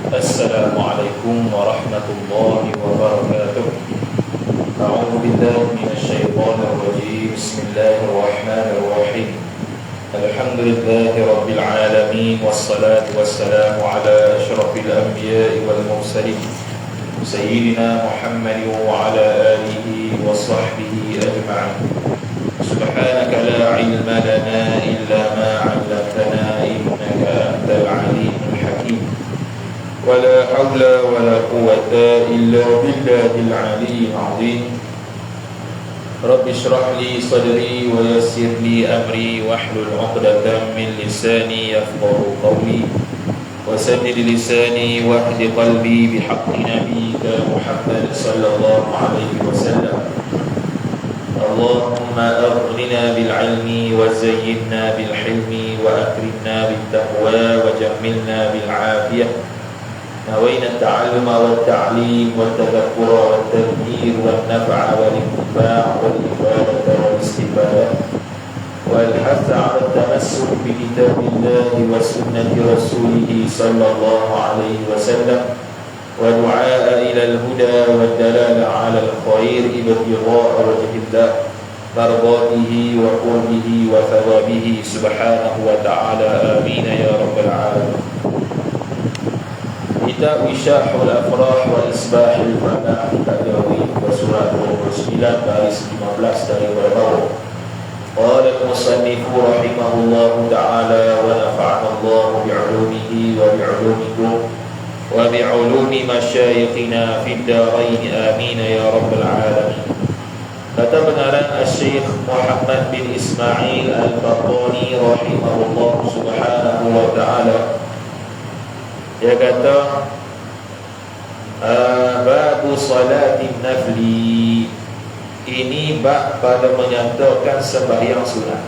Assalamualaikum warahmatullahi wabarakatuh. A'udzu billahi minasyaitonir rajim. Bismillahirrahmanirrahim. Alhamdulillahi rabbil alamin wassalatu wassalamu ala asyrafil anbiya'i wal mursalin sayyidina Muhammadin wa ala alihi wa sahbihi ajma'in. Subhanaka la ilma lana illa ma 'allamtana innaka antal alimul hakim. ولا حول ولا قوة إلا بالله العلي العظيم. رب اشرح لي صدري ويسر لي أمري واحلل عقدة من لساني يفقهوا قولي وسدد لساني واهد قلبي بحق نبيك محمد صلى الله عليه وسلم. اللهم أغننا بالعلم وزينا بالحلم وأكرمنا بالتقوى وجملنا بالعافية. نوينا التعلم والتعليم والتذكر والتذكير والنفع والانتفاع والإفادة والاستفادة والحث على التمسك بكتاب الله وسنة رسوله صلى الله عليه وسلم ودعاء إلى الهدى والدلالة على الخير ابتغاء وجه الله مرضاته وقربه وثوابه سبحانه وتعالى. آمين يا رب العالمين. Kitab Isyahul Afrah wa Isbahil Falah Tajawid wa Surat 29 baris 15 dari bawah. Qala al-musannifu rahimahullahu ta'ala wa nafa'ana Allah bi'ulumihi wa bi'ulumikum wa bi'ulumi masyayikhina fid darain. Amin ya rabbal alamin. Kata pengarang Syekh Muhammad bin Ismail Al-Qahtani rahimahullah subhanahu wa ta'ala, dia kata babu salatin nafli, ini bab pada menyatakan sembahyang sunat.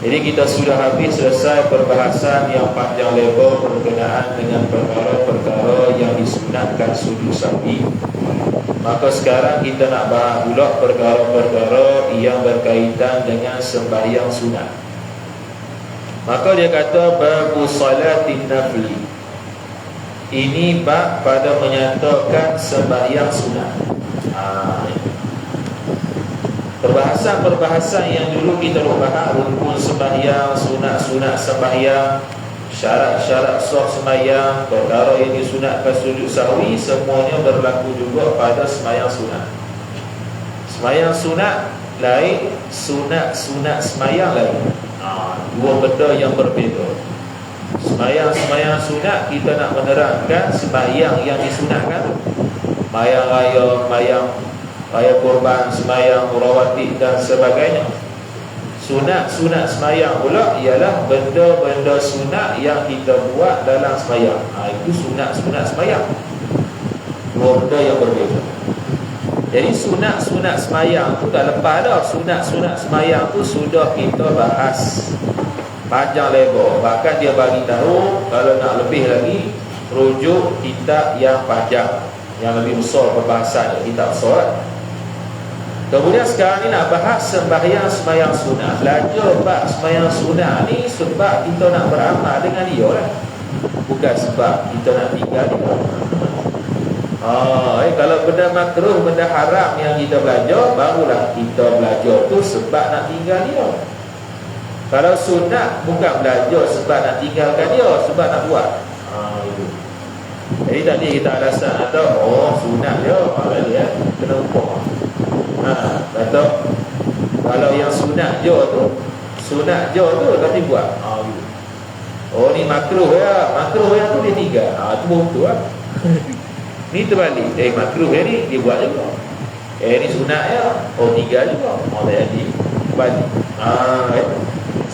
Jadi kita sudah habis selesai perbahasan yang panjang lebar berkenaan dengan perkara-perkara yang disunatkan sujud sahwi. Maka sekarang kita nak bahas pula perkara-perkara yang berkaitan dengan sembahyang sunat. Maka dia kata babu salatin nafli, ini bab pada menyatakan sembahyang sunat. Perbahasan-perbahasan yang dulu kita bahas, rukun sembahyang, sunat-sunat sembahyang, syarat-syarat sah sembahyang, perkara yang disunatkan sujud sahwi, semuanya berlaku juga pada sembahyang sunat. Sembahyang sunat lain, sunat-sunat sembahyang lain. Dua benda yang berbeza. Sembahyang sunat kita nak menerangkan sembahyang yang disunatkan, sembahyang raya, sembahyang raya kurban, sembahyang rawatib dan sebagainya. Sunat sembahyang pula ialah benda-benda sunat yang kita buat dalam sembahyang. Itu sunat sembahyang. Dua benda yang berbeza. Jadi sunat sembahyang tu tak lepas dah. Sunat sembahyang tu sudah kita bahas panjang lebar. Bahkan dia bagi tahu kalau nak lebih lagi, rujuk kitab yang panjang, yang lebih besar perbahasan, kitab solat. Kemudian sekarang ni nak bahas sembahyang sunat. Belajar bab sembahyang sunat ni sebab kita nak beramal dengan dia lah, bukan sebab kita nak tinggal dia. Kalau benda makruh, benda haram yang kita belajar, barulah kita belajar tu sebab nak tinggal dia. Kalau sunat bukan belajar sebab nak tinggalkan dia, sebab nak buat. Itu. Jadi tadi kita alasan ada sunat dia, dia kena ukur. Kata kalau yang sunat je tu tapi buat. Ni makruh ya, tu dia tinggal. Tu betul lah. Ni terbalik. Makruh ni dia buat juga. Ni sunat ya, tinggal juga. Tak jadi balik.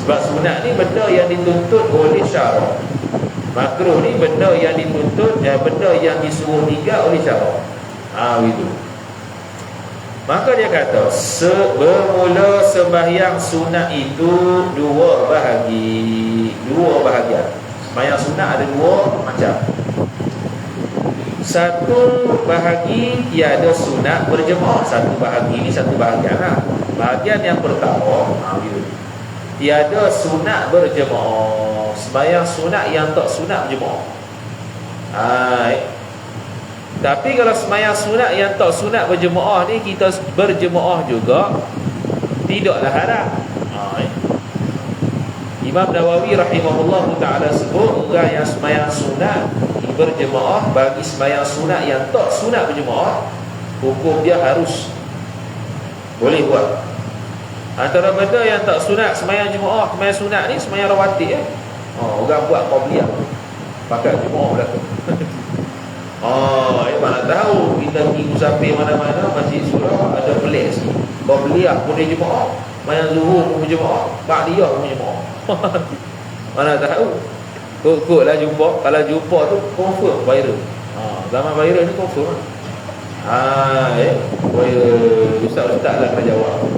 Sebab sunat ni benda yang dituntut oleh syarak. Makruh ni benda yang dituntut, benda yang disuruh tinggal oleh syarak. Itu. Maka dia kata bermula sembahyang sunat itu dua bahagian. Sembahyang sunat ada dua macam. Satu bahagi tiada sunat berjemaah. Satu bahagi ni satu bahagian lah. Bahagian yang pertama tiada sunat berjemaah. Sembahyang sunat yang tak sunat berjemaah. Tapi kalau sembahyang sunat yang tak sunat berjemaah ni, kita berjemaah juga tidaklah haram. Imam Nawawi rahimahullah ta'ala sebut, orang yang sembahyang sunat berjemaah bagi sembahyang sunat yang tak sunat berjemaah, hukum dia harus boleh buat. Antara benda yang tak sunat sembahyang jemaah, sembahyang sunat ni sembahyang rawatib orang buat qabliyah pakai jemaah belakang. Mana tahu kita pergi musafir mana-mana, masjid surau ada pelik sikit. Qabliyah pun dia jemaah, sembahyang zuhur pun jemaah, ba'diyah pun jemaah. Mana tahu. Kok-koklah jumpa. Kalau jumpa tu confirm viral. Zaman viral ni confirm. Ustaz-ustaz lah kena jawab.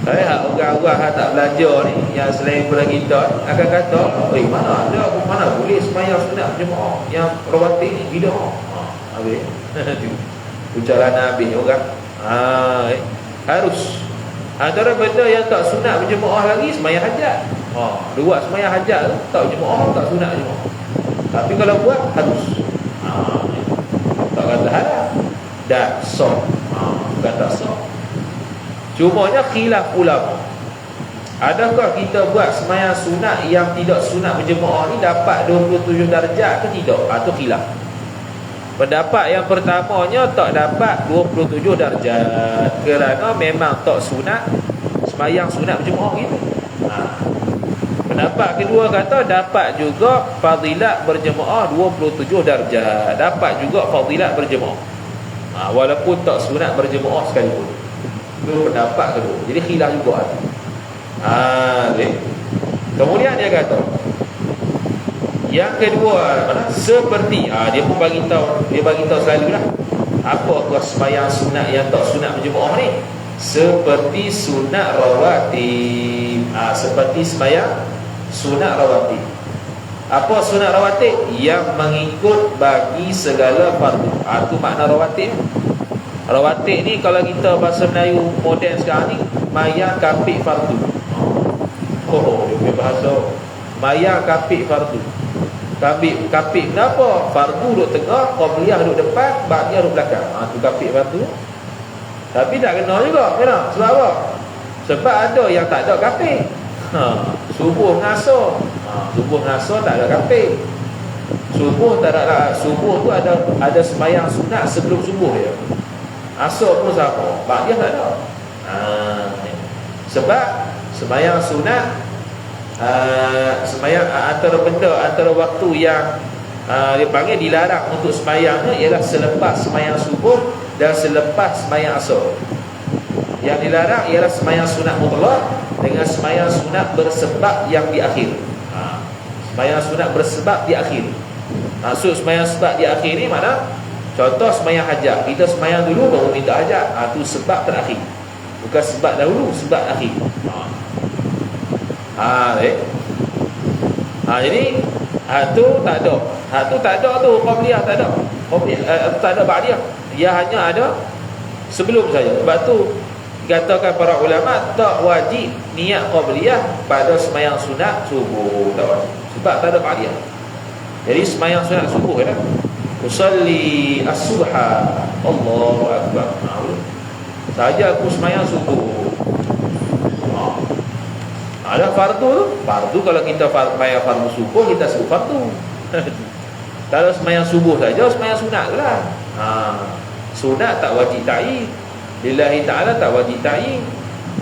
Orang-orang yang tak belajar ni, yang selain daripada kita, akan kata, mana ada, mana boleh sembahyang sunat berjemaah yang rawatib ni bidah. Habis ucapan Nabi orang. Harus. Antara benda yang tak sunat berjemaah lagi, sembahyang hajat. Buat sembahyang hajat tu tak berjemaah, tak sunat jemaah. Tapi kalau buat harus. Tak kata haram. Dan sah. Bukan tak sah. Cumanya khilaf ulama. Adakah kita buat sembahyang sunat yang tidak sunat berjemaah ni dapat 27 darjat ke tidak? Atau khilaf. Pendapat yang pertamanya tak dapat 27 darjat, kerana memang tak sunat sembahyang sunat berjemaah gitu. Pendapat kedua kata dapat juga fadilat berjemaah 27 darjat, dapat juga fadilat berjemaah walaupun tak sunat berjemaah sekalipun. Itu pendapat kedua. Jadi khilaf juga ada. Kemudian dia kata yang kedua seperti dia pun bagi tahu selalulah apakah sembahyang sunat yang tak sunat berjemaah ni. Seperti sunat rawatib. Seperti sembahyang sunat rawatib. Apa sunat rawatib? Yang mengikut bagi segala fardu. Itu makna rawatib. Rawatib ni kalau kita bahasa Melayu moden sekarang ni, mayang kapik fardu. Dia punya bahasa mayang kapik fardu. Kapik kenapa? Fardu duduk tengah, qabliyah duduk depan, ba'diyah duduk belakang. Tu kapik fardu. Tapi tak kena juga. Kenapa? Sebab apa? Sebab ada yang tak ada kapik. Subuh ngasar. Subuh ngasar tak ada kapik. Subuh tak ada. Subuh tu ada sembahyang sunat sebelum subuh dia. Asar pun sama, ba'diyah tak ada. Sebab sembahyang sunat, sembahyang antara waktu yang dia panggil dilarang untuk sembahyangnya ialah selepas sembahyang subuh dan selepas sembahyang asar. Yang dilarang ialah sembahyang sunat mutlak dengan sembahyang sunat bersebab yang di akhir. Sembahyang sunat bersebab di akhir. Maksud sembahyang sebab di akhir ni mana? Contoh sembahyang hajat, kita sembahyang dulu baru minta hajat. Itu sebab terakhir. Bukan sebab dahulu, sebab akhir. Jadi tu tak ada. Tu tak ada tu qabliyah tak ada. Tak ada ba'diyah. Ia hanya ada sebelum saja. Sebab tu dikatakan para ulama tak wajib niat qabliyah pada sembahyang sunat subuh, tak wajib. Sebab tak ada ba'diyah. Jadi sembahyang sunat subuh kan. Usalli as-subha Allahu akbar. Saja aku sembahyang subuh. Ada fardu tu. Fardu kalau kita sembahyang fardu subuh kita sebut fardu. Kalau sembahyang subuh saja sembahyang sunat lah. Sunat tak wajib ta'yin. Lillahi ta'ala tak wajib ta'yin.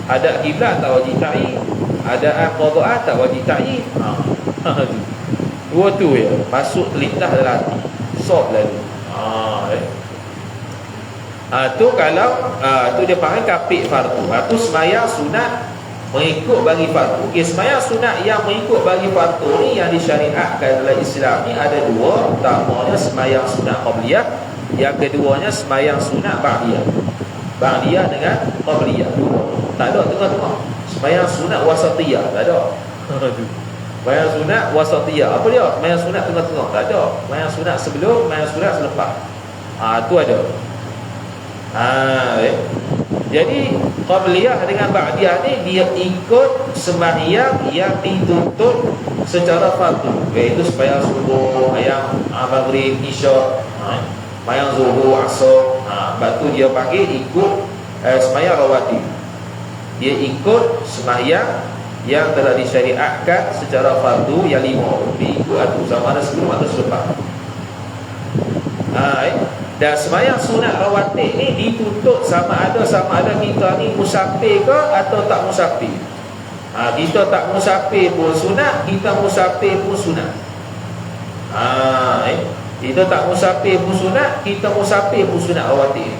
Ada kiblat tak wajib ta'yin. Ada qada'ah tak wajib ta'yin. Dua tu ya, masuk terlintas dalam hati. Sob lalu. Tu kalau tu dia panggil kapik fardu. Tu sembahyang sunat mengikut bagi fardu. Sembahyang sunat yang mengikut bagi fardu ni yang disyariatkan dalam Islam ni ada dua. Pertamanya sembahyang sunat qabliyah, yang keduanya sembahyang sunat ba'diyah. Ba'diyah dengan qabliyah dua. Tak ada tengah-tengah. Sembahyang sunat wasatiyah tak ada. Sembahyang sunat wasatiyah. Apa dia? Sembahyang sunat tengah-tengah. Tak ada. Sembahyang sunat sebelum, sembahyang sunat selepas. Tu ada. Jadi qabliyah dengan ba'diyah ni dia ikut sembahyang yang dituntut secara fardu, iaitu sembahyang subuh, sembahyang maghrib, isyak, sembahyang zuhur, asar. Sebab tu dia panggil ikut sembahyang rawatib. Dia ikut sembahyang yang telah disyariatkan secara fardu yang 5. Dia ikut tu sama ada sebelum atau selepas. Dan sembahyang sunat rawatib ni dituntut sama ada kita ni musafir ke atau tak musafir. Kita tak musafir pun sunat, kita musafir pun sunat. Kita tak musafir pun sunat, kita musafir pun sunat rawatib.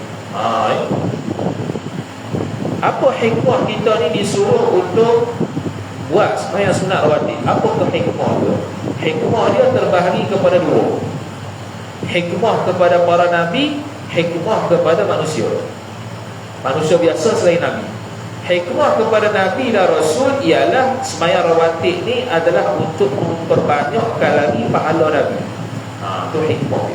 Apa hikmah kita ni disuruh untuk buat sembahyang sunat rawatib? Apa hikmah tu? Hikmah dia terbahagi kepada 2. Hikmah kepada para nabi, hikmah kepada manusia. Manusia biasa selain nabi. Hikmah kepada nabi dan rasul ialah sembahyang rawatib ni adalah untuk memperbanyakkan lagi pahala nabi. Itu hikmah.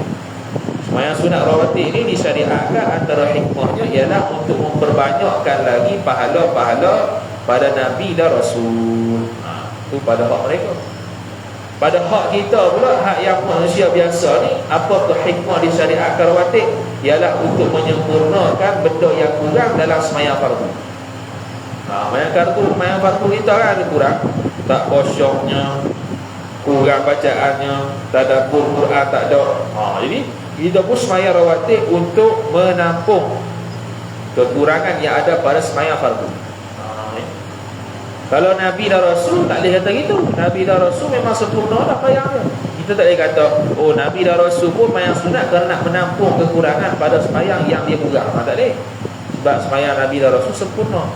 Sembahyang sunat rawatib ni disyariatkan, antara hikmahnya ialah untuk memperbanyakkan lagi pahala-pahala pada nabi dan rasul. Itu pada hak mereka. Pada hak kita pula, hak yang manusia biasa ni, apa tu hikmah disyariatkan rawatib? Ialah untuk menyempurnakan benda yang kurang dalam sembahyang fardu. Sembahyang fardu kita kan ada kurang. Tak khusyuknya, kurang bacaannya, tadabbur Quran tak ada. Jadi kita pun sembahyang rawatib untuk menampung kekurangan yang ada pada sembahyang fardu. Kalau Nabi dan Rasul tak boleh kata gitu. Nabi dan Rasul memang sempurna lah sembahyang dia. Kita tak boleh kata Nabi dan Rasul pun sembahyang sunat kerana nak menampung kekurangan pada sembahyang yang dia kurang. Tak boleh. Sebab sembahyang Nabi dan Rasul sempurna.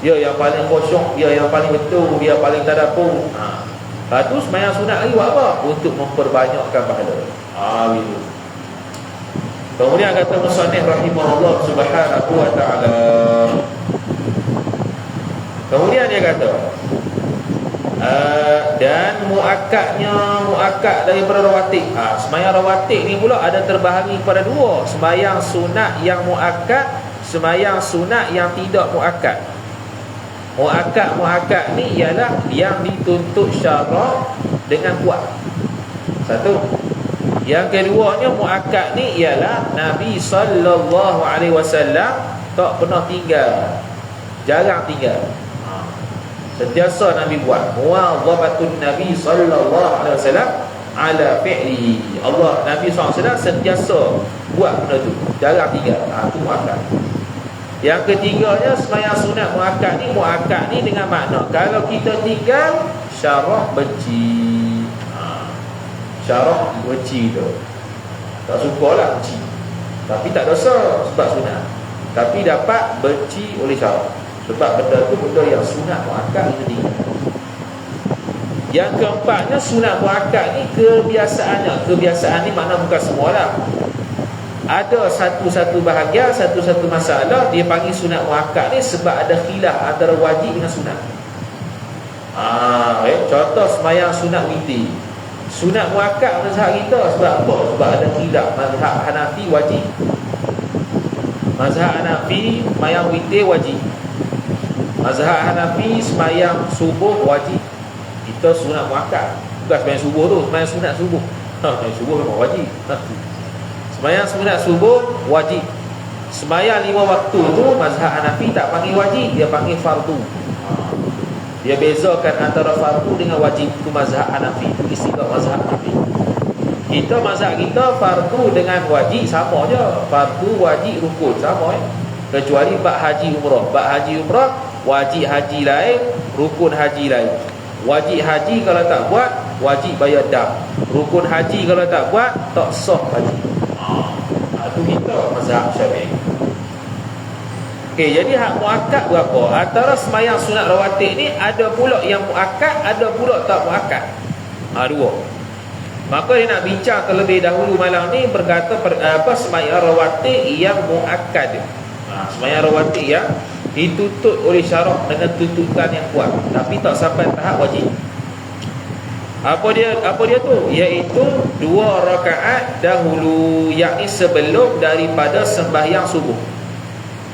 Dia yang paling khusyuk, dia yang paling betul, dia paling tadabbur. Lepas tu sembahyang sunat lagi buat apa? Untuk memperbanyakkan pahala. Gitu. Kemudian kata musannif rahimahullah subhanahu wa ta'ala, kemudian dia kata dan muakkad daripada rawatib. Sembahyang rawatib ni pula ada terbahagi pada 2. Sembahyang sunat yang muakkad, sembahyang sunat yang tidak muakkad. Muakkad ni ialah yang dituntut syarak dengan kuat. Satu. Yang keduanya muakkad ni ialah Nabi sallallahu alaihi wasallam tak pernah tinggal, jarang tinggal. Sentiasa Nabi buat. Muwadzabatun Nabi sallallahu alaihi wasallam ala fi'lihi. Nabi SAW sentiasa buat benda tu, jarang tinggal. Itu muakkad. Yang ketiganya sembahyang sunat muakkad ni dengan makna kalau kita tinggal, syarak benci. Syarak benci tu, tak sukalah benci, tapi tak dosa sebab sunat, tapi dapat benci oleh syarak sebab benda tu benda yang sunat muakkad itu tinggal. Yang keempatnya sunat muakkad ni kebiasaan ni makna bukan semualah. Ada satu-satu bahagian, satu-satu masalah dia panggil sunat muakkad ni sebab ada khilaf antara wajib dengan sunat. Contoh sembahyang sunat witir. Sunat muakkad mazhab kita sebab apa? Sebab ada khilaf. Mazhab Hanafi wajib. Mazhab Hanafi sembahyang witir wajib. Mazhab Hanafi sembahyang subuh wajib. Kita sunat muakkad. Bukan sembahyang subuh tu, sembahyang sunat subuh. Sembahyang subuh memang wajib. Sembahyang sunat subuh wajib. Sembahyang 5 waktu tu mazhab Hanafi tak panggil wajib, dia panggil fardu. Dia bezakan antara fardu dengan wajib. Itu mazhab Hanafi, itu istilah mazhab Hanafi. Kita mazhab kita fardu dengan wajib sama je. Fardu, wajib, rukun sama kecuali bab haji umrah. Bab haji umrah wajib haji lain, rukun haji lain. Wajib haji kalau tak buat wajib bayar dam. Rukun haji kalau tak buat tak sah haji. Itu kita mazhab Syafi'i. Okey, jadi hak muakkad berapa? Antara sembahyang sunat rawatib ni ada pula yang muakkad, ada pula tak muakkad. Dua. Maka dia nak bincang terlebih dahulu malam ni berkata sembahyang rawatib yang muakkad. Sembahyang rawatib yang dituntut oleh syarak dengan tuntutan yang kuat tapi tak sampai tahap wajib. Apa dia tu? Iaitu 2 rakaat dahulu, yakni sebelum daripada sembahyang subuh.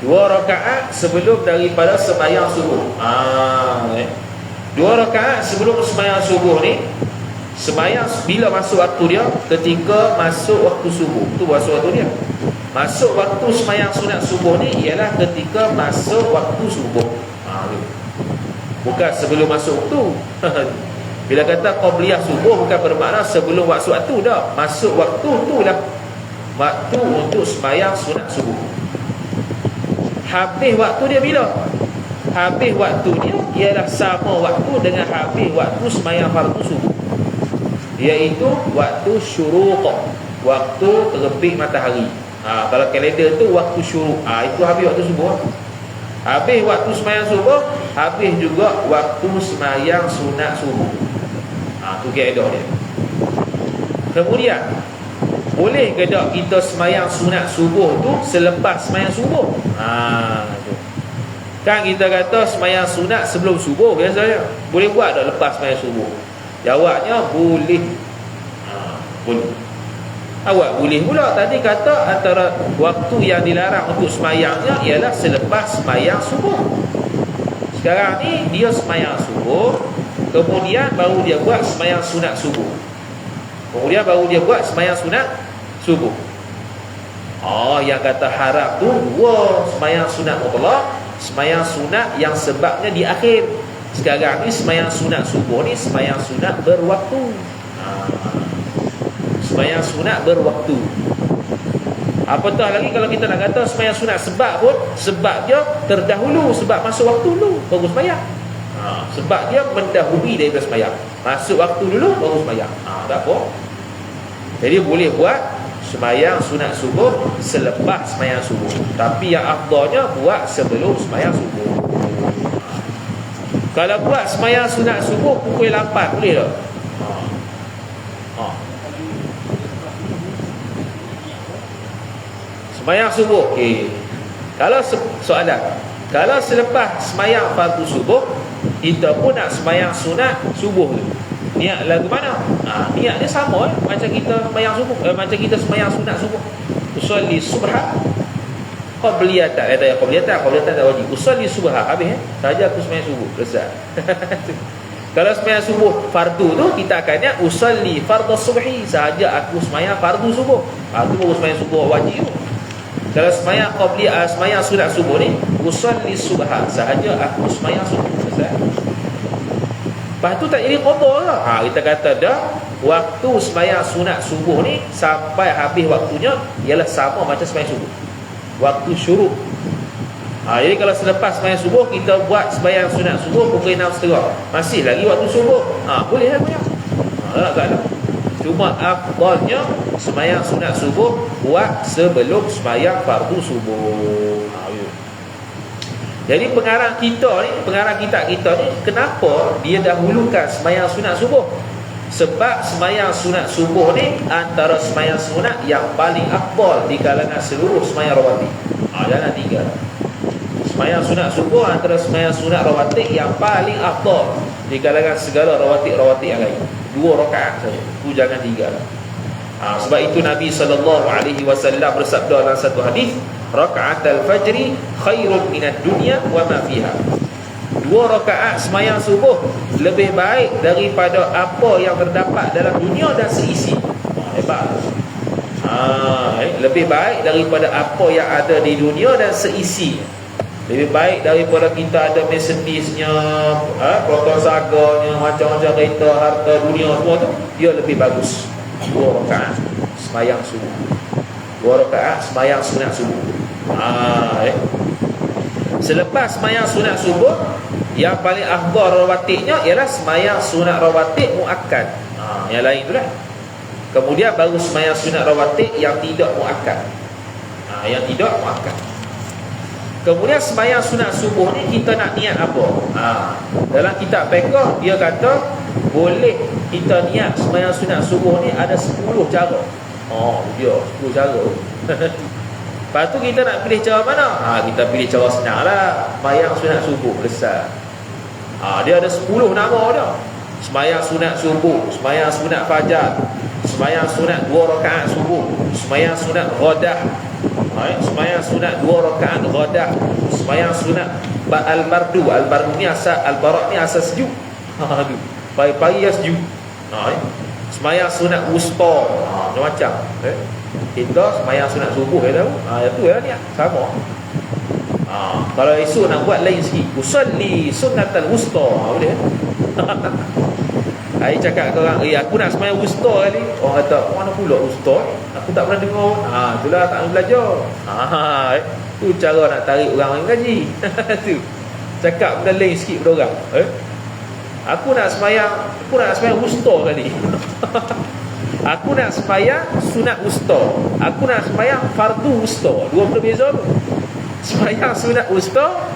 2 rakaat sebelum daripada sembahyang subuh. 2 rakaat sebelum sembahyang subuh ni, sembahyang bila masuk waktu dia? Ketika masuk waktu subuh. Tu masuk waktu dia. Masuk waktu sembahyang sunat subuh ni ialah ketika masuk waktu subuh. Bukan sebelum masuk waktu. Bila kata qabliyah subuh bukan bermakna sebelum waktu dah. Masuk waktu tu lah waktu untuk sembahyang sunat subuh. Habis waktu dia bila? Habis waktu dia ialah sama waktu dengan habis waktu sembahyang fardu subuh, iaitu waktu syuruq, waktu terbit matahari. Kalau kalender tu waktu syuruq, itu habis waktu subuh. Habis waktu sembahyang subuh, habis juga waktu sembahyang sunat subuh. Tu kaedah dia. Kemudian boleh ke tak kita sembahyang sunat subuh tu selepas sembahyang subuh? Tu. Kan kita kata sembahyang sunat sebelum subuh biasanya. Boleh buat tak lepas sembahyang subuh? Jawabnya boleh. Boleh. Awak boleh pula. Tadi kata antara waktu yang dilarang untuk sembahyangnya ialah selepas sembahyang subuh. Sekarang ni dia sembahyang subuh, kemudian baru dia buat sembahyang sunat subuh. Yang kata haram tu 2 sembahyang sunat mutlak, sembahyang sunat yang sebabnya di akhir. Sekarang ni sembahyang sunat subuh ni sembahyang sunat berwaktu. Sembahyang sunat berwaktu. Apatah lagi kalau kita nak kata sembahyang sunat sebab pun, sebab dia terdahulu, sebab masuk waktu dulu baru sembahyang. Sebab dia mendahului daripada sembahyang. Masuk waktu dulu baru sembahyang. Tak apa. Jadi boleh buat sembahyang sunat subuh selepas sembahyang subuh. Tapi yang afdalnya buat sebelum sembahyang subuh. Kalau buat sembahyang sunat subuh pukul 8 boleh tak? Sembahyang subuh. Okey. Kalau soalan, kalau selepas sembahyang fardu subuh kita pun nak sembahyang sunat subuh tu, niat lagu mana? Niat dia sama macam kita sembahyang subuh, macam kita sembahyang sunat subuh. Usolli subha qabliyatan. Qabliyatan tak wajib. Usolli subha habis saja aku sembahyang subuh, selesai. Kalau sembahyang subuh fardu tu kita akan niat usolli fardhu subhi, sahaja aku sembahyang fardu subuh. Tu baru sembahyang subuh wajib. Kalau sembahyang qabliyah, sembahyang sunat subuh ni usolli subha, sahaja aku sembahyang subuh, selesai. Lepas tu tak jadi qada lah. Kita kata dah waktu sembahyang sunat subuh ni sampai habis waktunya ialah sama macam sembahyang subuh, waktu syuruq. Jadi kalau selepas sembahyang subuh kita buat sembahyang sunat subuh pukul 6.30, masih lagi waktu subuh, boleh lah banyak. Tak ada. Cuma afdalnya sembahyang sunat subuh buat sebelum sembahyang fardu subuh. Jadi pengarang kitab kita ni kenapa dia dahulukan sembahyang sunat subuh? Sebab sembahyang sunat subuh ni antara sembahyang sunat yang paling afdal di kalangan seluruh sembahyang rawatib. Jangan 3. Sembahyang sunat subuh antara sembahyang sunat rawatib yang paling afdal di kalangan segala rawatib yang lain. 2 rakaat saja. Tu jangan 3 lah. Sebab itu Nabi SAW bersabda dalam satu hadis, raka'atul fajri khairun minad dunya wa ma fiha. 2 rakaat sembahyang subuh lebih baik daripada apa yang terdapat dalam dunia dan seisi. Hebat. Lebih baik daripada apa yang ada di dunia dan seisi. Lebih baik daripada kita ada Mercedesnya, proton saganya, macam-macam kereta, harta dunia semua tu, dia lebih bagus. 2 rakaat sembahyang subuh. 2 rakaat sembahyang sunat subuh. Selepas sembahyang sunat subuh, yang paling afdal rawatibnya ialah sembahyang sunat rawatib muakkad. Yang lain tu lah. Kemudian baru sembahyang sunat rawatib yang tidak muakkad. Yang tidak muakkad. Kemudian sembahyang sunat subuh ni kita nak niat apa? Dalam kitab fiqh dia kata boleh kita niat sembahyang sunat subuh ni ada 10 cara. Dia 10 cara. Lepas tu kita nak pilih cara mana? Kita pilih cara senang lah. Sembahyang sunat subuh, selesai. Dia ada 10 nama dia. Sembahyang sunat subuh, sembahyang sunat fajar, sembahyang sunat 2 rakaat subuh, sembahyang sunat ghadah, sembahyang sunat 2 rakaat ghadah, sembahyang sunat al-bardu. Al-bardu ni asal, al-barak ni asal sejuk. Aduh, pagi-pagi ya sejuk. Sembahyang sunat wusta. Macam-macam. Kita sembahyang sunat subuh ya tahu. Itu ya ni sama. Kalau esok nak buat lain sikit, usalli sunnatal wusta, boleh. Saya cakap ke orang, aku nak sembahyang wusta kali. Orang kata, mana pula wusta? Aku tak pernah dengar. Itulah tak nak belajar. Tu cara nak tarik orang yang gaji. Tu. Cakap benda lain sikit pada orang. Aku nak sembahyang wusta kali. Aku nak sembahyang sunat wusta. Aku nak sembahyang fardu wusta. Dua benda beza tu. Sembahyang sunat wusta,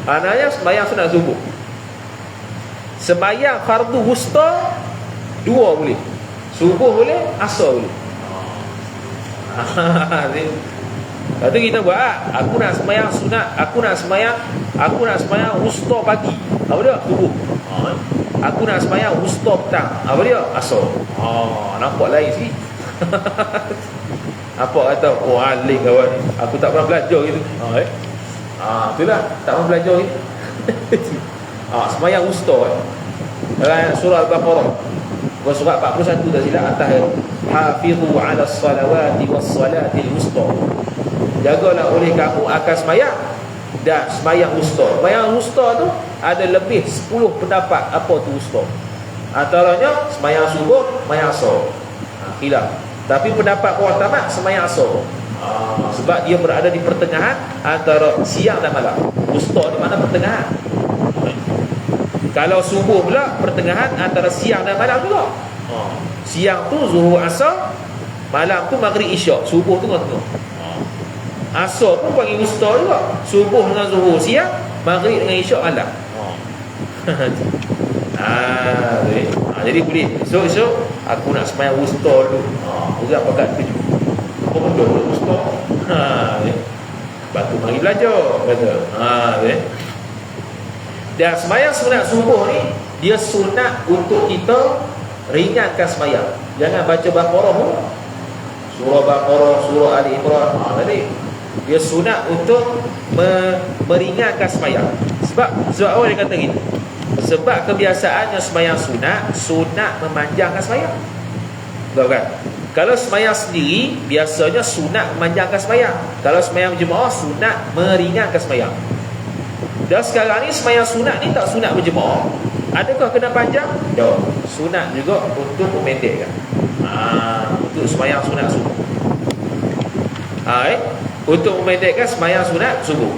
maknanya sembahyang sunat subuh. Sembahyang fardu wusta, 2 boleh. Subuh boleh, asar boleh. Lepas tu kita buat, aku nak sembahyang sunat, aku nak sembahyang wusta pagi. Apa dia? Subuh. Aku nak sembahyang wusta petang. Apa dia? Asar. Nampak lain sikit. Nampak kata, alim kawan ni, aku tak pernah belajar gitu. Itulah, tak pernah belajar gitu. Sembahyang wusta dalam surah Al-Baqarah, surat 41 tak silap atas, hafizu ala salawati was salatil wusta, jagalah oleh kamu akan sembahyang dan sembahyang wusta. Sembahyang wusta tu ada lebih 10 pendapat apa tu wusta. Antaranya sembahyang subuh, sembahyang asar. Khilaf. Tapi pendapat orang tamat sembahyang asar. Sebab dia berada di pertengahan antara siang dan malam. Wusta di mana pertengahan. Kalau subuh pula pertengahan antara siang dan malam juga. Siang tu zuhur asar, malam tu maghrib isyak, subuh tu tengah-tengah. Asar pun bagi wusta juga. Subuh dengan zuhur siang, maghrib dengan isyak malam. Jadi boleh esok aku nak sembahyang wusta dulu. Orang pakat kerja. Apa benda wusta? Batu mari belajar kata. Dan sembahyang sunat subuh ni dia sunat untuk kita ringankan sembahyang. Jangan baca Baqarah pun. Surah Baqarah, surah Ali Imran. Tadi dia sunat untuk meringankan sembahyang. Sebab apa dia kata gitu? Sebab kebiasaannya sembahyang sunat memanjangkan sembahyang. Tahu kan? Kalau sembahyang sendiri biasanya sunat memanjangkan sembahyang. Kalau sembahyang berjemaah sunat meringankan sembahyang. Dan sekarang ni sembahyang sunat ni tak sunat berjemaah. Adakah kena panjang? Tak. Sunat juga untuk memendekkan. Untuk sembahyang sunat subuh. Untuk memendekkan sembahyang sunat subuh.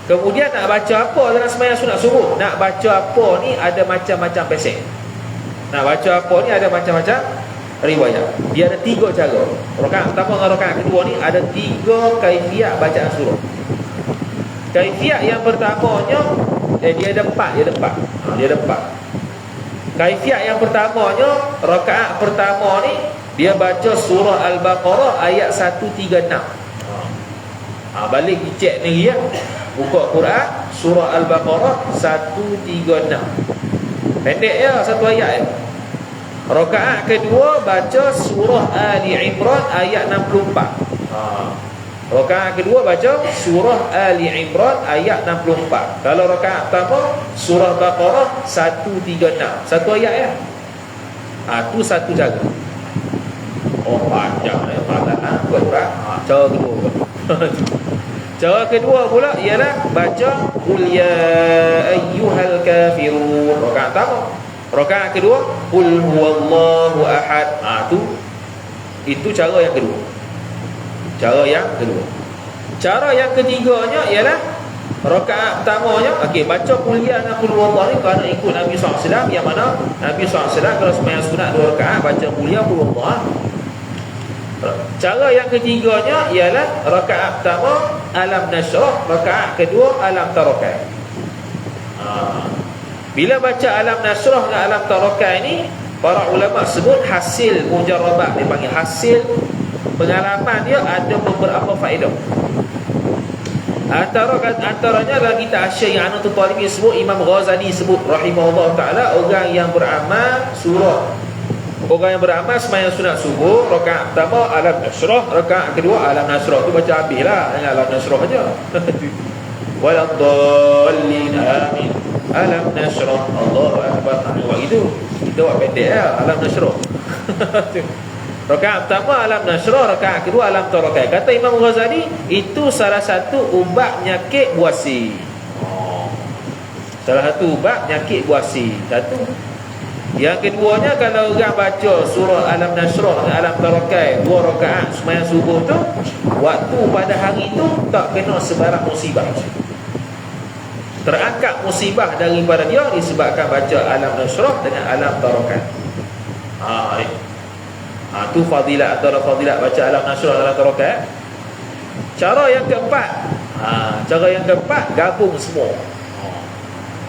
Kemudian nak baca apa dalam sembahyang sunat subuh? Nak baca apa ni ada macam-macam peset. Nak baca apa ni ada macam-macam riwayat. Dia ada 3 cara. Rakaat pertama dengan rakaat kedua ni ada 3 kaifiat bacaan surah. Kaifiat yang pertamanya dia ada 4. Dia ada 4. Kaifiat yang pertamanya, rakaat pertama ni dia baca surah Al-Baqarah ayat 136. Balik cek ni ya. Buka Quran surah Al-Baqarah 136. Pendek ya, satu ayat ya. Rakaat kedua baca surah Ali Imran ayat 64. Rakaat kedua baca surah Ali Imran ayat 64. Kalau rakaat pertama surah Baqarah 136. Satu ayat ya. Itu satu cara. Panjang ya, panjang berat. Cara kedua. Cara kedua pula ialah baca qul ya ayyuhal kafirun. Rakaat pertama. Rakaat kedua qul huwallahu ahad. Itu cara yang kedua. Cara yang ketiganya ialah rakaat pertamanya baca qul ya dan qul huwallahu ni kerana ikut Nabi SAW, yang mana Nabi SAW kalau sembahyang sunat 2 rakaat baca qul ya qul huwallahu. Cara yang ketiganya ialah rakaat pertama alam nashrah, rakaat kedua alam tarakai. Bila baca alam nashrah dan alam tarakai ni, para ulama sebut hasil mujarabah, dia panggil hasil pengalaman dia ada beberapa faedah. Antaranya adalah kita Asyik yang Anatul Talibin sebut, Imam Ghazali sebut rahimahullah ta'ala, orang yang beramal surah, orang yang beramal semayang sunat subuh, rakaat pertama Alam Nashrah, rakaat kedua Alam Nashrah, tu baca habis lah, jangan Alam Nashrah aja. Waladdallin amin, Alam Nashrah, Allahu Akbar. Buat itu kita buat pendek lah, Alam Nashrah. Rakaat pertama Alam Nashrah, rakaat kedua Alam Tarakai. Kata Imam Ghazali, itu salah satu ubat penyakit buasi. Salah satu ubat penyakit buasi. Satu. Yang keduanya, kalau orang baca surah Alam Nashrah dan Alam Tarakai 2 rakaat sembahyang subuh tu, waktu pada hari tu tak kena sebarang musibah. Terangkat musibah daripada dia disebabkan baca Alam Nashrah dengan Alam Tarakai. Tu fadilat antara fadilat baca Alam Nashrah dan Alam Tarakai. Cara yang keempat, cara yang keempat, gabung semua.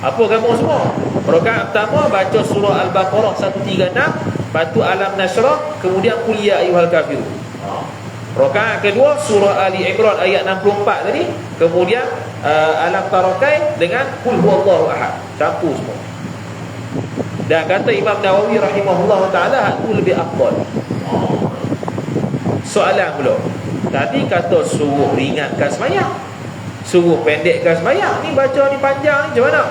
Apa gabung semua? Rakaat pertama baca surah Al-Baqarah 136, lepas tu Alam Nashrah, kemudian Qul ya ayyuhal kafirun. Rakaat kedua surah Ali Imran ayat 64 tadi, kemudian Alam Tarakai dengan Qul huwallahu ahad. Campur semua. Dan kata Imam Nawawi rahimahullah ta'ala, itu lebih afdal. Soalan pula, tadi kata suruh ringankan semayang, suruh pendekkan semayang, ni baca ni panjang ni macam mana?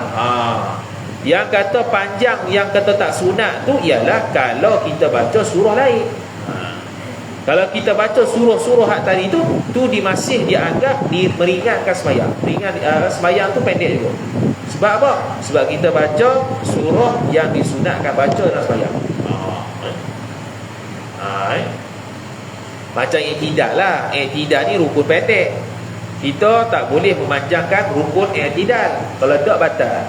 Yang kata panjang, yang kata tak sunat tu ialah kalau kita baca surah lain. Kalau kita baca surah-surah hak tadi tu masih dianggap meringankan semayang. Semayang tu pendek juga. Sebab apa? Sebab kita baca surah yang disunatkan baca dalam semayang. Macam i'tidal lah. I'tidal ni rukun pendek. Kita tak boleh memanjangkan rukun i'tidal. Kalau tak batal.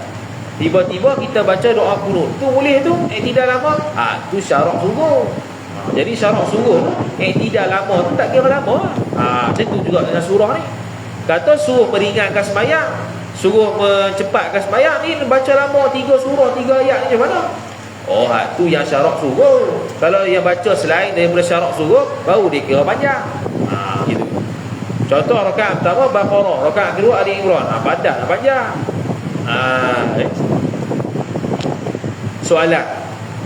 Tiba-tiba kita baca doa kunut, tu boleh tu. I'tidal lama, tu syarak subuh. Jadi syarak subuh tu, i'tidal lama tu tak kira lama. Macam tu juga dengan surah ni. Kata suruh meringankan semayang, suruh mencepatkan semayang ni, baca lama 3 surah 3 ayat ni macam mana? Tu yang syarak suruh. Kalau yang baca selain daripada syarak suruh, baru dia kira panjang. Gitu. Contoh rakaat pertama Baqarah, rakaat kedua Ali Imran, padat panjang. Soalan,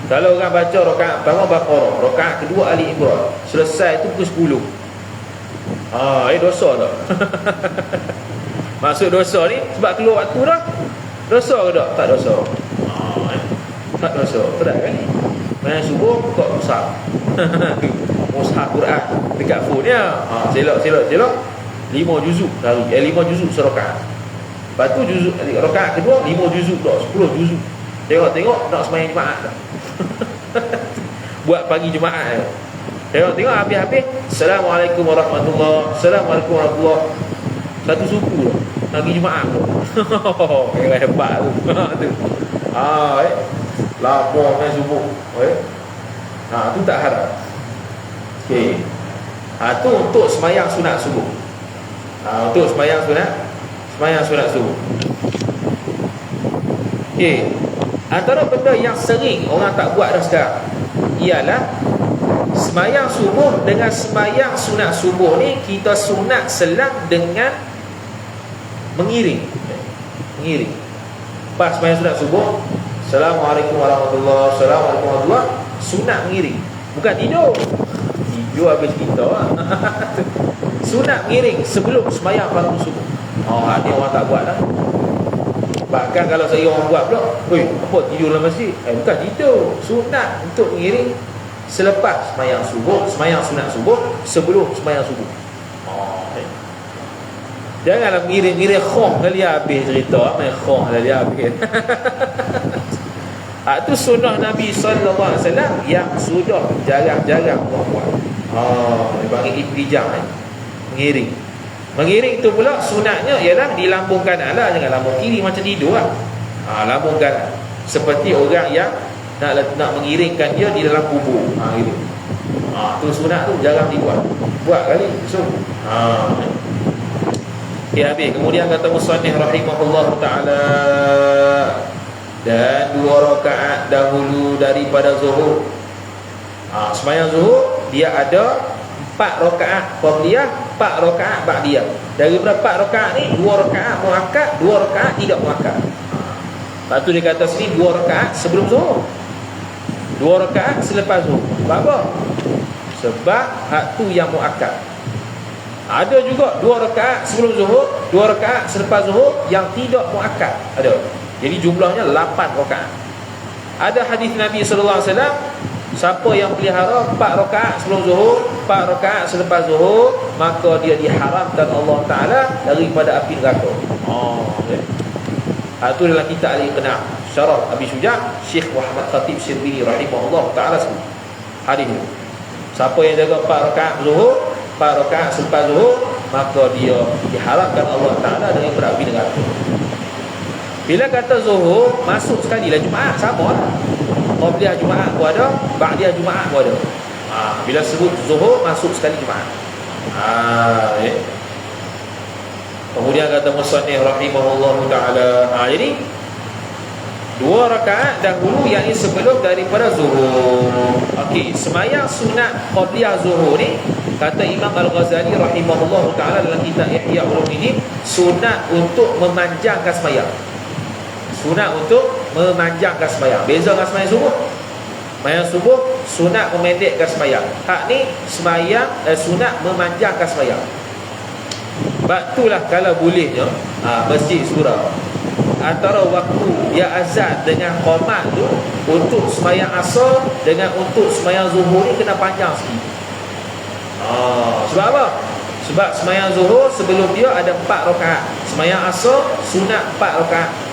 kalau orang baca rakaat pertama Baqarah, rakaat kedua Ali Imran, selesai tu pukul 10. Dosa tak? Maksud dosa ni sebab keluar waktu dah. Dosa ke tak? Tak dosa. Tak dosa. Berat kan ni? Main subuh buka mushaf. Mushaf Quran dekat phone dia. Selok 5 juzuk sehari. 5 juzuk serakaat. Lepas tu juzuk rakaat kedua 5 juzuk dah, 10 juzuk. Tengok nak sembahyang Jumaat dah. Buat pagi Jumaat. Tengok habis-habis Assalamualaikum warahmatullahi, Assalamualaikum warahmatullahi. Satu suku dah. Pagi Jumaat tu. Hebat tu. Lama main subuh. Tu tak haram. Okey. Tu untuk semayang sunat subuh. Untuk semayang sunat subuh. Okey. Antara benda yang sering orang tak buat dah sekarang ialah semayang subuh dengan semayang sunat subuh ni, kita sunat selang dengan mengiring. Pas semayang sunat subuh, Assalamualaikum warahmatullahi, Assalamualaikum warahmatullahi, sunat mengiring. Bukan tidur habis kita. Sunat mengiring sebelum semayang fardu subuh. Ni orang tak buat dah. Bahkan kalau saya orang buat pula, apa tidur dalam masjid? Bukan tidur. Sunat untuk mengiring selepas semayang subuh, semayang sunat subuh, sebelum semayang subuh. Janganlah mengiring khom kali habis cerita. Main khom kali habis. Itu sunnah Nabi SAW yang sudah jarang-jarang orang buat. Dia panggil ibtijah, mengiring tu pula sunatnya ialah di lambung kanan lah, jangan lambung kiri macam tidur lah. Lambung kanan, seperti orang yang nak mengiringkan dia di dalam kubur. Gitu. Tu sunat tu jarang dibuat. Buat kali so. Habis. Kemudian kata musannif rahimahullah ta'ala, dan 2 rakaat dahulu daripada zuhur. Sembahyang zuhur dia ada 4 rakaat qabliyah, 4 rakaat ba'diyah. Daripada 4 rakaat ni 2 rakaat muakkad, 2 rakaat tidak muakkad. Lepas tu dia kata sini 2 rakaat sebelum zuhur, 2 rakaat selepas zuhur. Sebab apa? Sebab hak tu yang muakkad. Ada juga 2 rakaat sebelum zuhur, 2 rakaat selepas zuhur yang tidak muakkad. Ada. Jadi jumlahnya 8 rakaat. Ada hadis Nabi sallallahu alaihi wasallam, siapa yang pelihara 4 rakaat sebelum zuhur, 4 rakaat selepas zuhur, maka dia diharamkan Allah Taala daripada api neraka. Okay. Itu dalam kitab Al-Iqna' Syarah Abi Syuja', Syekh Muhammad Khatib Syrbini rahimahullah taala sebut hadis ini. Siapa yang jaga 4 rakaat zuhur, 4 rakaat selepas zuhur, maka dia diharamkan Allah Taala daripada api neraka. Bila kata zuhur, masuk sekali lah Jumaat, sama lah. Qabliyah Jumaat pun ada, ba'diyah Jumaat pun ada. Bila sebut zuhur, masuk sekali Jumaat. Kemudian kata musannif rahimahullahu ta'ala, jadi 2 rakaat dahulu, yang ini sebelum daripada zuhur. Okey, semayang sunat qabliyah zuhur ni, kata Imam Al-Ghazali rahimahullahu ta'ala dalam kitab Ihya Ulumuddin, sunat untuk memanjangkan semayang. Sunat untuk memanjangkan semayang. Beza dengan semayang subuh. Semayang subuh sunat memendekkan semayang. Hak ni semayang sunat memanjangkan semayang. Sebab itulah kalau bolehnya masjid surau, antara waktu dia azan dengan qomat tu, untuk semayang asar dengan untuk semayang zuhur ni kena panjang sikit. Sebab apa? Sebab semayang zuhur sebelum dia ada 4 rakaat. Semayang asar sunat 4 rakaat.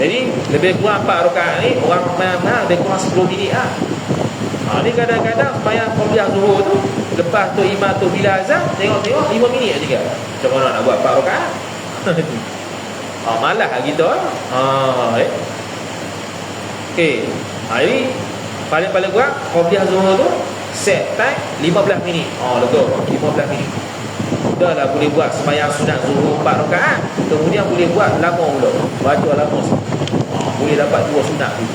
Jadi lebih kurang 4 rakaat ni, orang mana lebih kurang 10 minit lah. Ni kadang-kadang semayang qabliyah zuhur tu, lepas tu imam tu bila azan, tengok-tengok 5 minit je. Macam mana nak buat 4 rakaat? Malah lah kita. Okey. Jadi paling-paling kurang qabliyah zuhur tu set time 15 minit. Lega 15 minit. Dah lah boleh buat semayang sunat zuhur 4 rakaat, kemudian boleh buat lama pula, baca lama boleh dapat 2 sunat tu.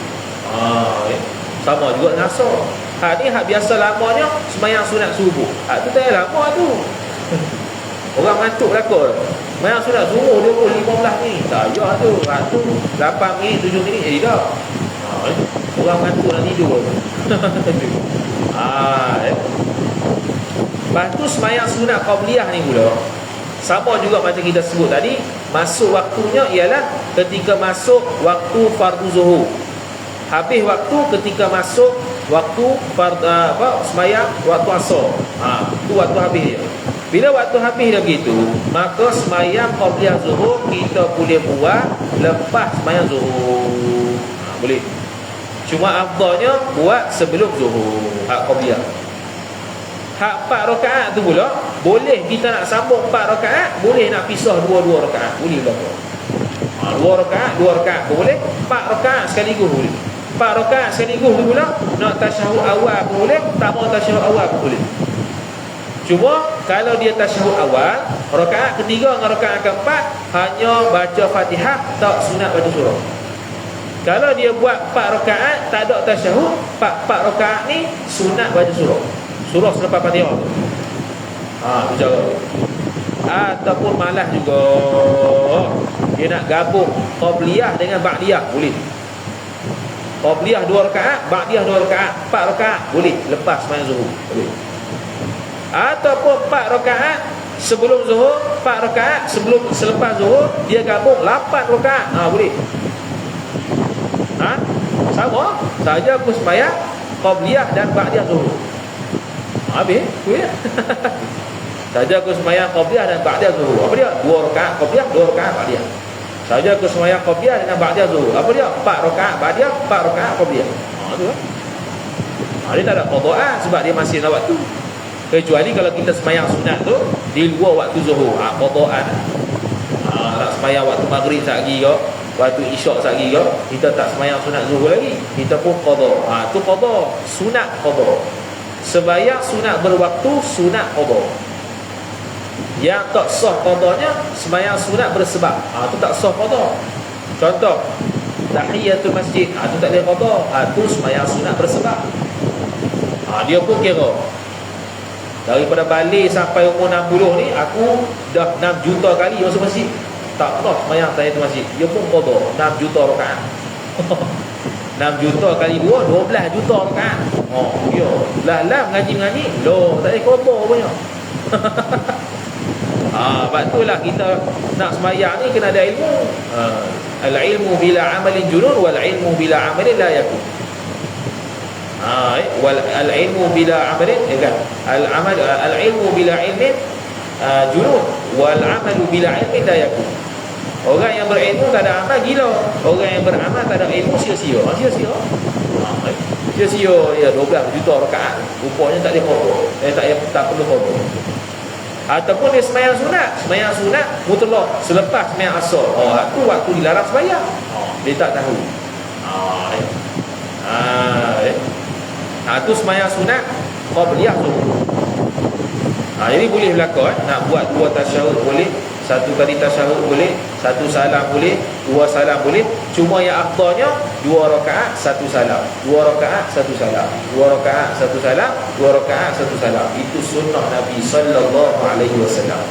Sama juga dengan asar. Hak ni hak biasa lamanya semayang sunat subuh. Tu tak lama tu. Orang ngantuk lakon. Semayang sunat zuhur dia pun 15 minit. Tak payah tu. Tu 8 minit, 7 minit jadi dah. Orang ngantuk nak tidur. Lepas tu semayang sunat qabliyah ni pula, sama juga macam kita sebut tadi, masuk waktunya ialah ketika masuk waktu fardu zuhur. Habis waktu ketika masuk waktu semayang waktu asar. Tu waktu habis dia. Bila waktu habis dah begitu, maka semayang qabliyah zuhur kita boleh buat lepas semayang zuhur. Boleh. Cuma afdalnya buat sebelum zuhur, hak qabliyah. Hak 4 rakaat tu pula, boleh kita nak sambung 4 rakaat, boleh nak pisah 2-2 rakaat, boleh berlaku. 2 rakaat, 2 rakaat pun boleh, 4 rakaat sekaligus boleh. 4 rakaat sekaligus tu pula, nak tasyahud awal pun boleh, tak mau tasyahud awal pun boleh. Cuma kalau dia tasyahud awal, rakaat ketiga dengan rakaat keempat hanya baca Fatihah, tak sunat baca surah. Kalau dia buat 4 rakaat tak ada tasyahud, 4 rakaat ni sunat baca surah. Surah selepas Fatihah. Tu cara. Ataupun malah juga dia nak gabung qabliyah dengan ba'diyah, boleh. Qabliyah 2 rakaat, ba'diyah 2 rakaat, 4 rakaat boleh lepas semayang zuhur, boleh. Ataupun 4 rakaat sebelum zuhur, 4 rakaat selepas zuhur, dia gabung 8 rakaat, boleh. Sama saja aku semayang qabliyah dan ba'diyah zuhur. Habis boleh. Saja aku semayang qabliyah dan ba'diyah zuhur. Apa dia? 2 rakaat qabliyah, 2 rakaat ba'diyah. Saja aku semayang qabliyah dengan ba'diyah zuhur. Apa dia? 4 rakaat ba'diyah, 4 rakaat qabliyah. Tu kan. Dia tak ada qada'ah sebab dia masih dalam waktu. Kecuali kalau kita semayang sunat tu di luar waktu zuhur, qada'ah. Nak semayang waktu maghrib sekali ke, waktu isyak sekali ke, kita tak semayang sunat zuhur lagi, kita pun qada'. Tu qada', sunat qada'. Sembahyang sunat berwaktu, sunat qada. Yang tak sah qadanya, sembahyang sunat bersebab. Tu tak sah qada. Contoh, tahiyatul masjid, tu tak boleh qada. Tu sembahyang sunat bersebab. Dia pun kira Daripada balik sampai umur 60 ni, aku dah 6 juta kali masuk masjid. Tak pernah semayang saya tu masjid. Dia pun qada 6 juta rakaat. 6 juta kali 2, 12 juta rakaat. Ya. Lah mengaji-mengaji, loh, tak ada qada punya. Sebab itulah kita nak semayang ni kena ada ilmu. Al-ilmu bila amalin junun, wal ilmu bila amalin la yakun. Wal al-ilmu bila amalin, kan? Al-ilmu bila ilmin junun, wal amalu bila ilmin la yakun. Orang yang berilmu tak ada amal, gila. Orang yang beramal tak ada ilmu, sia-sia. Sia-sia ya 12 juta rakaat. Rupanya tak ada qada. Tak perlu qada. Ataupun dia semayang sunat mutlak selepas semayang asar. Itu waktu dilarang semayang. Dia tak tahu. Itu semayang sunat qabliyah tu. Jadi boleh berlaku nak buat 2 tasyahud boleh, 1 kali tasyahud boleh, 1 salam boleh, 2 salam boleh. Cuma yang afdalnya 2 rakaat 1 salam, 2 rakaat 1 salam, 2 rakaat 1 salam, 2 rakaat 1 salam. Itu sunnah Nabi sallallahu alaihi wasallam.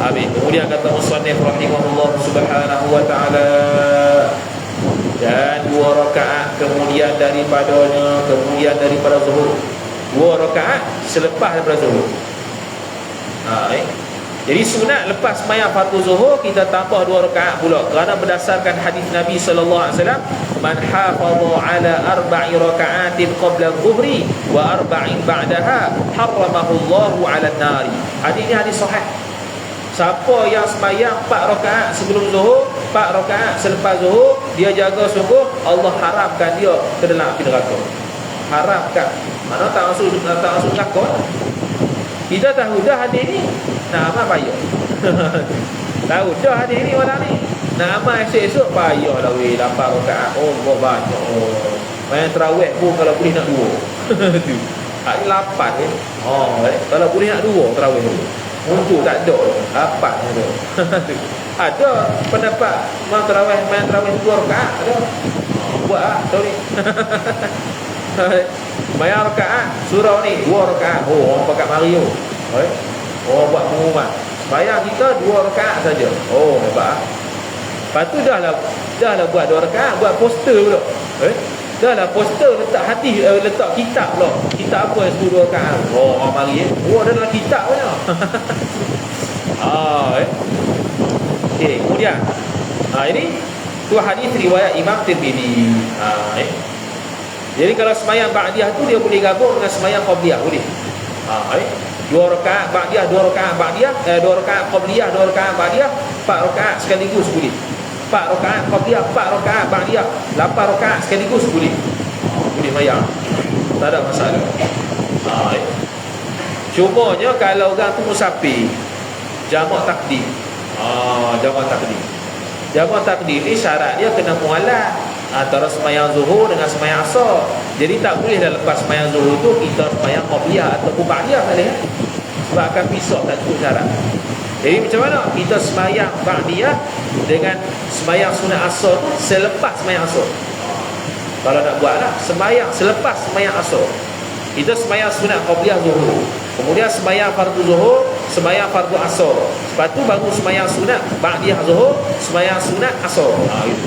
Habis kemudian kata musannif rahimahullah subhanahu wa ta'ala, dan 2 rakaat kemudian daripada zuhur, 2 rakaat selepas daripada zuhur. Jadi sunat lepas sembahyang fardu zuhur kita tambah 2 rakaat pula, kerana berdasarkan hadis Nabi sallallahu alaihi wasallam, man hafaza ala 4 rakaatin qabla adh-dhuhri wa 4 ba'daha harramahu Allahu 'ala an-nari. Hadis ini hadis sahih. Siapa yang sembahyang 4 rakaat sebelum zuhur, 4 rakaat selepas zuhur, dia jaga sungguh, Allah haramkan dia ke dalam api neraka. Haramkan. Mana tak masuk neraka. Kita tahu dah hadis ni nak amal payah. Tahu dah hadis ni malam ni nak amal esok-esok payah lah weh, 8 rakaat. Banyak. Main tarawih pun kalau boleh nak 2. Tu. Hari 8 ni. Kalau boleh nak 2 tarawih tu. Untuk tak ada 8 tu. Ada pendapat main tarawih 2 rakaat ada. Buat tahu ni. Bayar rakaat surau ni 2 rakaat. Orang pakat mari tu. Orang buat pengumuman. Bayar kita 2 rakaat saja. Hebat. Lepas tu dah lah buat 2 rakaat, buat poster pula. Dah lah poster letak hadis, letak kitab pula. Kitab apa yang 2 rakaat. Orang mari dah dalam kitab punya. Okey, kemudian ini tu hadis riwayat Imam Tirmizi. Jadi kalau semayang ba'diyah tu dia boleh gabung dengan semayang qabliyah, boleh. 2 rakaat ba'diyah, 2 rakaat ba'diyah, 2 rakaat qabliyah, 2 rakaat ba'diyah, 4 rakaat sekaligus boleh. 4 rakaat qabliyah, 4 rakaat ba'diyah, 8 rakaat sekaligus boleh. Boleh semayang. Tak ada masalah. Cumanya kalau orang tu musafir, jamak takdim. Jamak takdim ni syarat dia kena mualah antara semayang zuhur dengan semayang asar. Jadi tak boleh dah lepas semayang zuhur tu kita semayang qabliyah ataupun ba'diyah boleh. Sebab akan pisau tak cukup syarat. Jadi macam mana kita semayang ba'diyah dengan semayang sunat asar tu selepas semayang asar. Kalau nak buatlah semayang selepas semayang asar. Kita semayang sunat qabliyah zuhur, kemudian semayang fardu zuhur, semayang fardu asar. Lepas tu baru semayang sunat ba'diyah zuhur, semayang sunat asar. Gitu.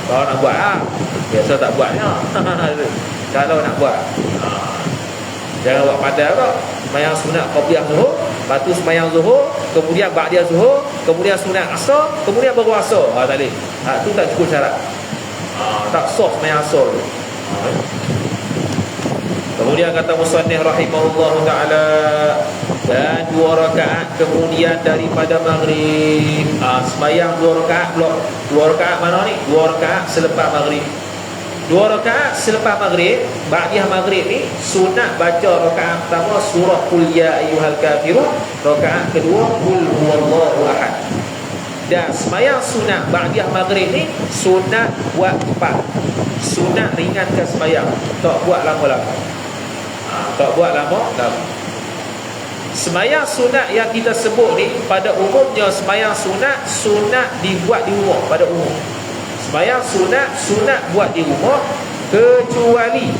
Kalau nak buat biasa tak buatnya. Kalau nak buat jangan buat padahal tak. Semayang sunat qabliyah zuhur, lepas tu semayang zuhur, kemudian ba'diyah zuhur, kemudian sunat asar, kemudian baru asar. Tak boleh. Tu tak cukup syarat. Tak sah semayang asar tu. Kemudian kata musannif rahimahullahu ta'ala, dan 2 rakaat kemudian daripada maghrib. Semayang 2 rakaat pula. 2 rakaat mana ni? 2 rakaat selepas maghrib. 2 rakaat selepas maghrib, ba'diyah maghrib ni sunat baca rakaat pertama surah Qul ya ayyuhal kafirun, rakaat kedua Qul huwallahu ahad. Dan semayang sunat ba'diyah maghrib ni sunat buat cepat. Sunat ringankan semayang, tak buat lama-lama. Tak buat lama. Semayang sunat yang kita sebut ni pada umumnya semayang sunat dibuat di rumah pada umum. Semayang sunat buat di rumah, kecuali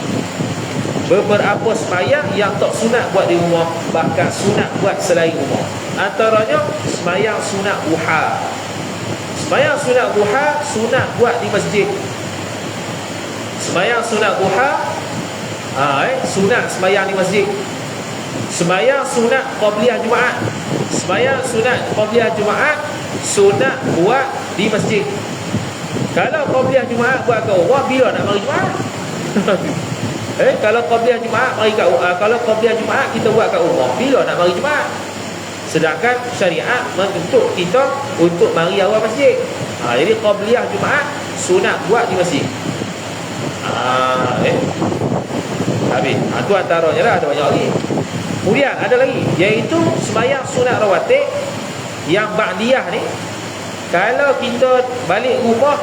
beberapa sembahyang yang tak sunat buat di rumah, bahkan sunat buat selain rumah. Antaranya sembahyang sunat duha. Sembahyang sunat duha sunat buat di masjid. Sembahyang sunat duha sunat sembahyang di masjid. Sembahyang sunat qabliyah Jumaat. Sembahyang sunat qabliyah Jumaat sunat buat di masjid. Kalau qabliyah Jumaat buat kat rumah, bila nak mari Jumaat? Kalau qabliyah Jumaat mari kat kalau qabliyah Jumaat kita buat kat rumah, bila nak mari Jumaat? Sedangkan syariat menuntut kita untuk mari awal masjid. Jadi qabliyah Jumaat sunat buat di masjid. Habis. Itu antaranya lah, ada banyak lagi. Kemudian ada lagi, iaitu sembahyang sunat rawatib yang ba'diyah ni. Kalau kita balik rumah,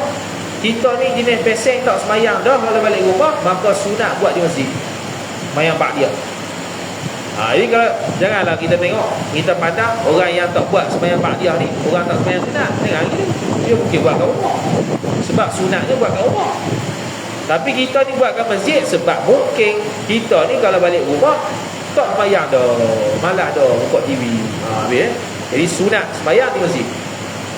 kita ni jenis peseng tak sembahyang dah, kalau balik rumah, maka sunat buat di masjid. Sembahyang ba'diyah. Jadi kalau janganlah kita tengok, kita pandang orang yang tak buat sembahyang ba'diyah ni, orang tak sembahyang sunat. Tengok gini, dia mungkin buat kat rumah. Sebab sunatnya buat kat rumah. Tapi kita ni buat kat masjid sebab mungkin kita ni kalau balik rumah tak sembahyang dah, malah dah buka TV. Jadi sunat sembahyang di masjid.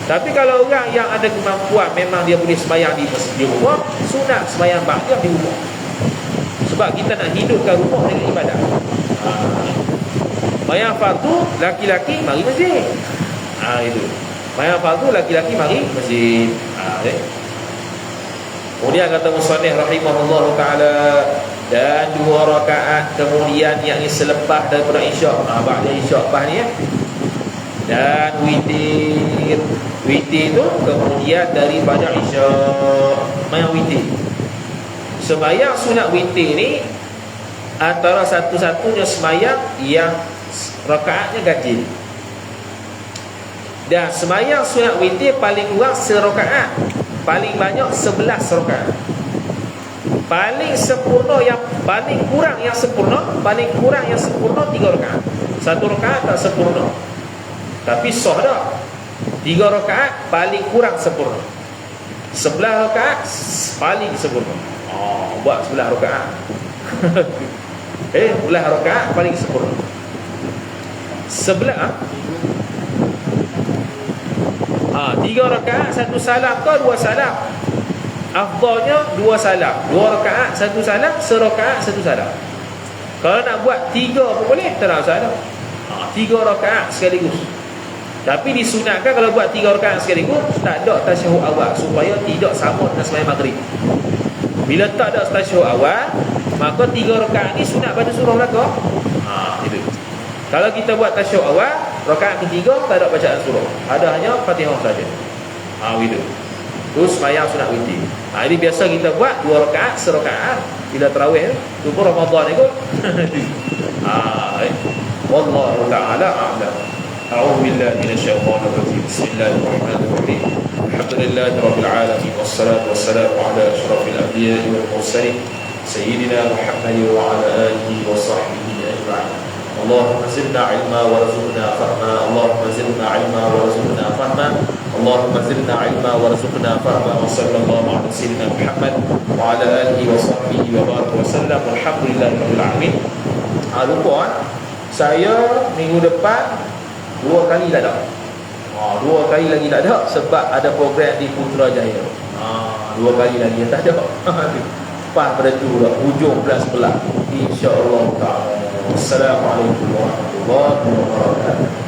Tapi kalau orang yang ada kemampuan, memang dia boleh sembahyang di masjid di rumah, sunat sembahyang ba'diyah di rumah. Sebab kita nak hidupkan rumah dengan ibadah. Sembahyang fardu laki-laki mari masjid. Itu. Sembahyang fardu laki-laki mari masjid. Kemudian kata musannif rahimahullah taala, dan 2 rakaat kemudian yang selepas daripada isyak, ba'da isyak lepas ni dan witir. Witir tu kemudian daripada isyak, sembahyang witir. Sembahyang sunat witir ni antara satu-satunya sembahyang yang rakaatnya ganjil. Dan sembahyang sunat witir paling kurang serakaat, paling banyak 11 rakaat. Paling sempurna, yang paling kurang yang sempurna, paling kurang yang sempurna 3 rakaat. 1 rakaat tak sempurna, tapi sah dah. 3 rakaat paling kurang sempurna. 11 rakaat paling sempurna. Buat 11 rakaat. 11 rakaat paling sempurna. 3 rakaat 1 salam ke 2 salam. Afdalnya 2 salam. 2 rakaat 1 salam, serakaat 1 salam. Kalau nak buat 3 pun boleh, tak ada masalah. 3 rakaat sekaligus. Tapi disunatkan kalau buat 3 rakaat sekaligus, tak ada tasyahud awal, supaya tidak sama dengan sembahyang maghrib. Bila tak ada tasyahud awal, maka 3 rakaat ni sunat baca surah belaka. Itu. Kalau kita buat tasyahud awal, rakaat ketiga tak ada bacaan surah, ada hanya Fatihah saja. Itu. Terus sembahyang sunat witir. Ini biasa kita buat 2 rakaat, serakaat bila tarawih tu pun Ramadan ikut. Wallahu ta'ala a'lam. A'udzu billahi minasyaitonir rajim. Bismillahirrahmanirrahim. Alhamdulillahi rabbil alamin, wassalatu wassalamu ala asyrafil anbiya'i wal mursalin sayyidina Muhammadin wa ala alihi wa sahbihi ajma'in. Allahumma zidna ilma warzuqna fahma. Allahumma zidna ilma warzuqna fahma. Allahumma zidna ilma warzuqna fahma. Wa sallallahu ala sayyidina Muhammad wa ala alihi wa sahbihi wa baraka wa sallam. Alhamdulillahi rabbil alamin. Lupa saya minggu depan 2 kali tak ada. 2 kali lagi tak ada sebab ada program di Putrajaya. 2 kali lagi tak ada. Pas pada tu lah, hujung bulan 11 insya-Allah taala. Assalamualaikum warahmatullahi wabarakatuh.